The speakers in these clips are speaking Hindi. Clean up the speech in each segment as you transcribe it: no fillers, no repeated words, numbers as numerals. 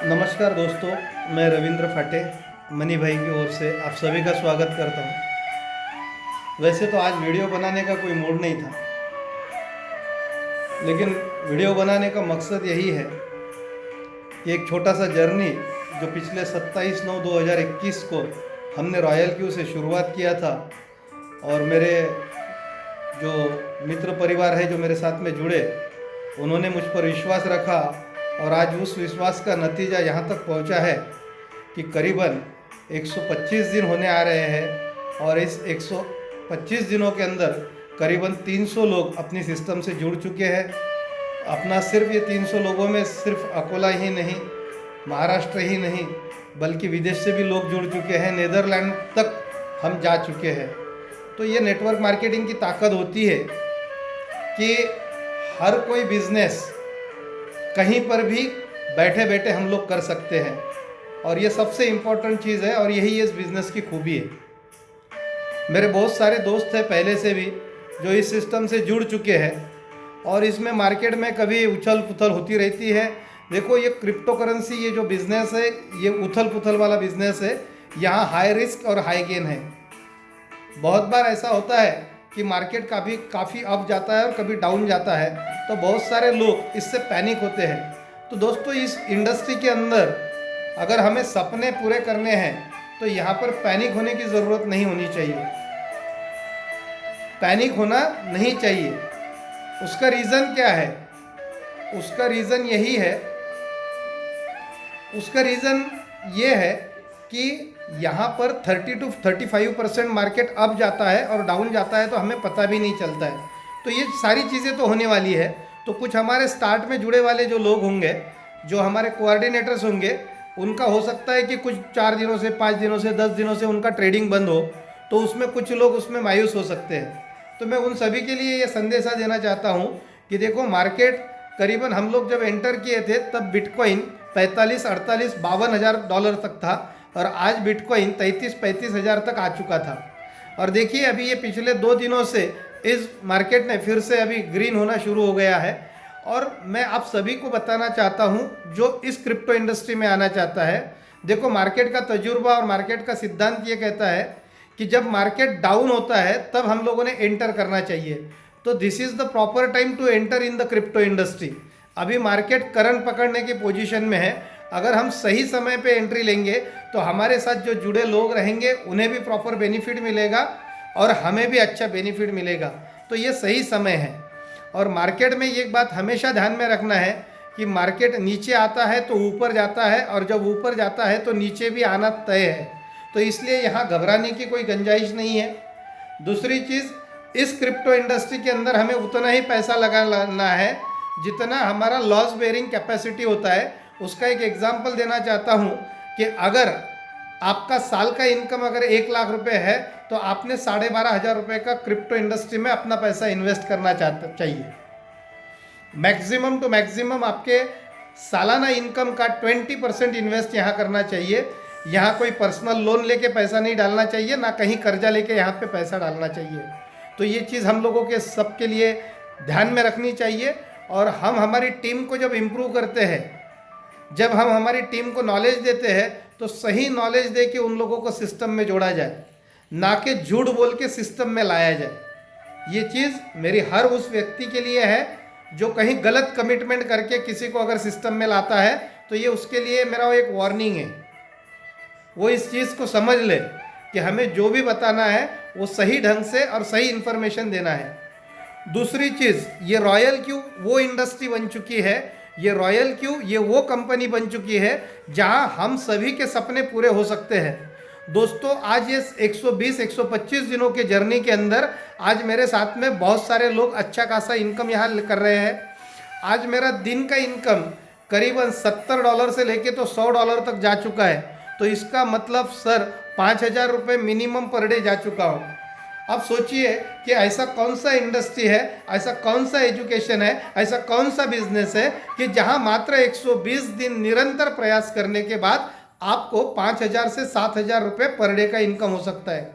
नमस्कार दोस्तों, मैं रविंद्र फाटे मनी भाई की ओर से आप सभी का स्वागत करता हूं। वैसे तो आज वीडियो बनाने का कोई मूड नहीं था, लेकिन वीडियो बनाने का मकसद यही है कि एक छोटा सा जर्नी जो पिछले 27/9/2021 को हमने रॉयल क्यू से शुरुआत किया था, और मेरे जो मित्र परिवार है जो मेरे साथ में जुड़े, उन्होंने मुझ पर विश्वास रखा और आज उस विश्वास का नतीजा यहाँ तक पहुँचा है कि करीबन 125 दिन होने आ रहे हैं, और इस 125 दिनों के अंदर करीबन 300 लोग अपनी सिस्टम से जुड़ चुके हैं। अपना सिर्फ ये 300 लोगों में सिर्फ अकोला ही नहीं, महाराष्ट्र ही नहीं, बल्कि विदेश से भी लोग जुड़ चुके हैं, नीदरलैंड तक हम जा चुके हैं। तो ये नेटवर्क मार्केटिंग की ताकत होती है कि हर कोई बिजनेस कहीं पर भी बैठे बैठे हम लोग कर सकते हैं, और ये सबसे इम्पोर्टेंट चीज़ है, और यही इस बिज़नेस की खूबी है। मेरे बहुत सारे दोस्त हैं पहले से भी जो इस सिस्टम से जुड़ चुके हैं, और इसमें मार्केट में कभी उछल पुथल होती रहती है। देखो, ये क्रिप्टो करेंसी, ये जो बिज़नेस है, ये उथल पुथल वाला बिज़नेस है। यहाँ हाई रिस्क और हाई गेन है। बहुत बार ऐसा होता है कि मार्केट काफ़ी अप जाता है और कभी डाउन जाता है, तो बहुत सारे लोग इससे पैनिक होते हैं। तो दोस्तों, इस इंडस्ट्री के अंदर अगर हमें सपने पूरे करने हैं तो यहाँ पर पैनिक होने की ज़रूरत नहीं होनी चाहिए। पैनिक होना नहीं चाहिए। उसका रीज़न क्या है? उसका रीज़न यही है, उसका रीज़न ये है कि यहाँ पर 30 to 35% मार्केट अप जाता है और डाउन जाता है, तो हमें पता भी नहीं चलता है। तो ये सारी चीज़ें तो होने वाली है। तो कुछ हमारे स्टार्ट में जुड़े वाले जो लोग होंगे, जो हमारे कोऑर्डिनेटर्स होंगे, उनका हो सकता है कि कुछ 4 दिनों से, 5 दिनों से, 10 दिनों से उनका ट्रेडिंग बंद हो, तो उसमें कुछ लोग उसमें मायूस हो सकते हैं। तो मैं उन सभी के लिए ये संदेशा देना चाहता हूँ कि देखो, मार्केट करीबन हम लोग जब एंटर किए थे तब बिटकॉइन 45, 48, 52 हज़ार डॉलर तक था, और आज बिटकॉइन 33-35 हज़ार तक आ चुका था। और देखिए, अभी ये पिछले 2 दिनों से इस मार्केट ने फिर से अभी ग्रीन होना शुरू हो गया है। और मैं आप सभी को बताना चाहता हूँ जो इस क्रिप्टो इंडस्ट्री में आना चाहता है। देखो, मार्केट का तजुर्बा और मार्केट का सिद्धांत ये कहता है कि जब मार्केट डाउन होता है तब हम लोगों ने एंटर करना चाहिए। तो this is the proper time to enter in the crypto industry. अभी मार्केट करंट पकड़ने की पोजीशन में है। अगर हम सही समय पे एंट्री लेंगे तो हमारे साथ जो जुड़े लोग रहेंगे उन्हें भी प्रॉपर बेनिफिट मिलेगा और हमें भी अच्छा बेनिफिट मिलेगा। तो ये सही समय है। और मार्केट में एक बात हमेशा ध्यान में रखना है कि मार्केट नीचे आता है तो ऊपर जाता है, और जब ऊपर जाता है तो नीचे भी आना तय है। तो इसलिए यहाँ घबराने की कोई गुंजाइश नहीं है। दूसरी चीज़, इस क्रिप्टो इंडस्ट्री के अंदर हमें उतना ही पैसा लगाना है जितना हमारा लॉस बेयरिंग कैपेसिटी होता है। उसका एक एग्जांपल देना चाहता हूँ कि अगर आपका साल का इनकम अगर 1 लाख रुपए है, तो आपने 12,500 रुपये का क्रिप्टो इंडस्ट्री में अपना पैसा इन्वेस्ट करना चाहिए। मैक्सिमम टू मैक्सिमम आपके सालाना इनकम का 20% इन्वेस्ट यहाँ करना चाहिए। यहाँ कोई पर्सनल लोन लेके पैसा नहीं डालना चाहिए, ना कहीं कर्जा लेके यहाँ पे पैसा डालना चाहिए। तो ये चीज़ हम लोगों के सबके लिए ध्यान में रखनी चाहिए। और हम हमारी टीम को जब इम्प्रूव करते हैं, जब हम हमारी टीम को नॉलेज देते हैं, तो सही नॉलेज दे के उन लोगों को सिस्टम में जोड़ा जाए, ना कि झूठ बोल के सिस्टम में लाया जाए। ये चीज़ मेरी हर उस व्यक्ति के लिए है जो कहीं गलत कमिटमेंट करके किसी को अगर सिस्टम में लाता है, तो ये उसके लिए मेरा एक वार्निंग है। वो इस चीज़ को समझ ले कि हमें जो भी बताना है वो सही ढंग से और सही इन्फॉर्मेशन देना है। दूसरी चीज़, ये रॉयल क्यू वो इंडस्ट्री बन चुकी है, ये रॉयल क्यू ये वो कंपनी बन चुकी है जहां हम सभी के सपने पूरे हो सकते हैं। दोस्तों, आज ये 120-125 दिनों के जर्नी के अंदर आज मेरे साथ में बहुत सारे लोग अच्छा खासा इनकम यहाँ कर रहे हैं। आज मेरा दिन का इनकम करीबन $70 से लेके तो $100 तक जा चुका है। तो इसका मतलब सर 5,000 रुपये मिनिमम पर डे जा चुका हूँ। अब सोचिए कि ऐसा कौन सा इंडस्ट्री है, ऐसा कौन सा एजुकेशन है, ऐसा कौन सा बिजनेस है कि जहां मात्र 120 दिन निरंतर प्रयास करने के बाद आपको 5,000 से 7,000 रुपये पर डे का इनकम हो सकता है।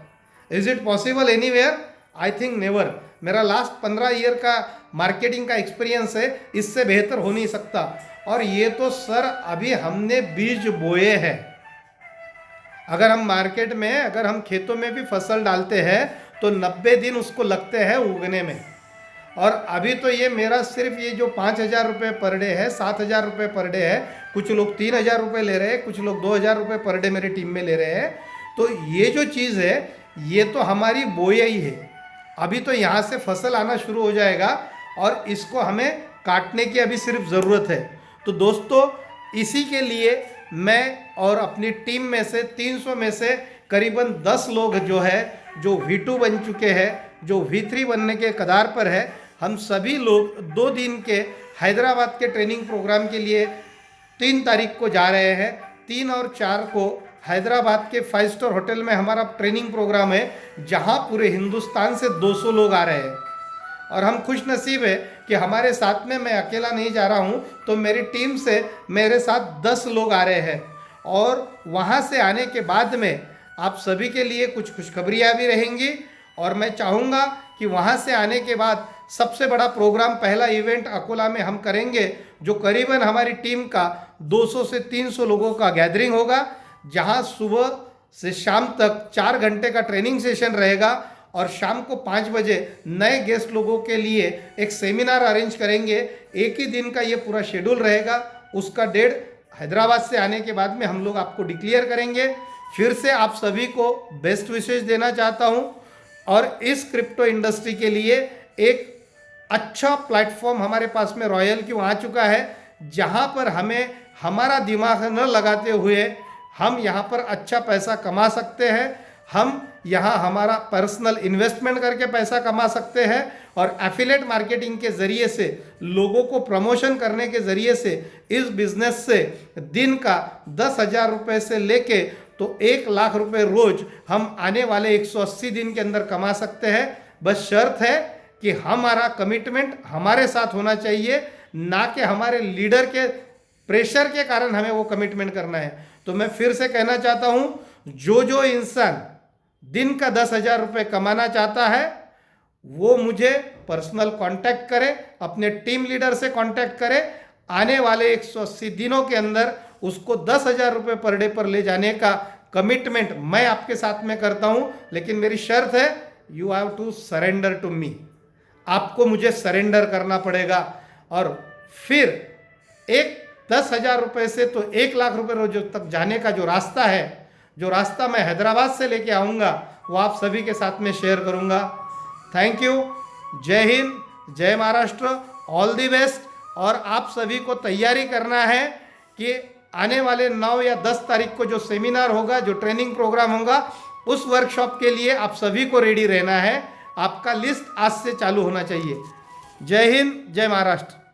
Is it possible anywhere? I think never. मेरा लास्ट 15 ईयर का मार्केटिंग का एक्सपीरियंस है, इससे बेहतर हो नहीं सकता। और ये तो सर अभी हमने बीज बोए हैं। अगर हम मार्केट में, अगर हम खेतों में भी फसल डालते हैं तो 90 दिन उसको लगते हैं उगने में। और अभी तो ये मेरा सिर्फ ये जो 5,000 रुपये पर डे है, 7,000 रुपये पर डे है, कुछ लोग 3,000 रुपये ले रहे हैं, कुछ लोग 2,000 रुपये पर डे मेरी टीम में ले रहे हैं। तो ये जो चीज़ है ये तो हमारी बोई ही है। अभी तो यहाँ से फसल आना शुरू हो जाएगा और इसको हमें काटने की अभी सिर्फ ज़रूरत है। तो दोस्तों इसी के लिए मैं और अपनी टीम में से 300 में से करीबन 10 लोग जो है, जो V2 बन चुके हैं, जो V3 बनने के कगार पर है, हम सभी लोग 2 दिन के हैदराबाद के ट्रेनिंग प्रोग्राम के लिए 3 तारीख को जा रहे हैं। 3 और 4 को हैदराबाद के 5 स्टार होटल में हमारा ट्रेनिंग प्रोग्राम है, जहां पूरे हिंदुस्तान से 200 लोग आ रहे हैं। और हम खुश नसीब है कि हमारे साथ में, मैं अकेला नहीं जा रहा हूं, तो मेरी टीम से मेरे साथ 10 लोग आ रहे हैं। और वहां से आने के बाद में आप सभी के लिए कुछ खुशखबरियाँ भी रहेंगी। और मैं चाहूँगा कि वहाँ से आने के बाद सबसे बड़ा प्रोग्राम, पहला इवेंट अकोला में हम करेंगे, जो करीबन हमारी टीम का 200 से 300 लोगों का गैदरिंग होगा, जहाँ सुबह से शाम तक 4 घंटे का ट्रेनिंग सेशन रहेगा। और शाम को 5 बजे नए गेस्ट लोगों के लिए एक सेमिनार अरेंज करेंगे। एक ही दिन का ये पूरा शेड्यूल रहेगा। उसका डेट हैदराबाद से आने के बाद में हम लोग आपको डिक्लेयर करेंगे। फिर से आप सभी को बेस्ट विशेष देना चाहता हूँ। और इस क्रिप्टो इंडस्ट्री के लिए एक अच्छा प्लेटफॉर्म हमारे पास में रॉयल क्यों आ चुका है, जहाँ पर हमें हमारा दिमाग न लगाते हुए हम यहाँ पर अच्छा पैसा कमा सकते हैं। हम यहाँ हमारा पर्सनल इन्वेस्टमेंट करके पैसा कमा सकते हैं और एफिलेट मार्केटिंग के ज़रिए से, लोगों को प्रमोशन करने के ज़रिए से इस बिज़नेस से दिन का 10,000 रुपये से लेके तो 1,00,000 रुपये रोज़ हम आने वाले 180 दिन के अंदर कमा सकते हैं। बस शर्त है कि हमारा कमिटमेंट हमारे साथ होना चाहिए, ना कि हमारे लीडर के प्रेशर के कारण हमें वो कमिटमेंट करना है। तो मैं फिर से कहना चाहता हूँ, जो इंसान दिन का 10,000 रुपये कमाना चाहता है वो मुझे पर्सनल कांटेक्ट करे, अपने टीम लीडर से कांटेक्ट करे। आने वाले 180 दिनों के अंदर उसको 10,000 रुपये पर डे पर ले जाने का कमिटमेंट मैं आपके साथ में करता हूं। लेकिन मेरी शर्त है, you have to surrender to me. आपको मुझे सरेंडर करना पड़ेगा। और फिर 10,000 रुपये से तो 1,00,000 रुपये रोज तक जाने का जो रास्ता है, जो रास्ता मैं हैदराबाद से लेके आऊँगा, वो आप सभी के साथ में शेयर करूँगा। Thank you. जय हिंद, जय महाराष्ट्र, ऑल दी बेस्ट। और आप सभी को तैयारी करना है कि आने वाले 9 या 10 तारीख को जो सेमिनार होगा, जो ट्रेनिंग प्रोग्राम होगा, उस वर्कशॉप के लिए आप सभी को रेडी रहना है। आपका लिस्ट आज से चालू होना चाहिए। जय हिंद, जय महाराष्ट्र।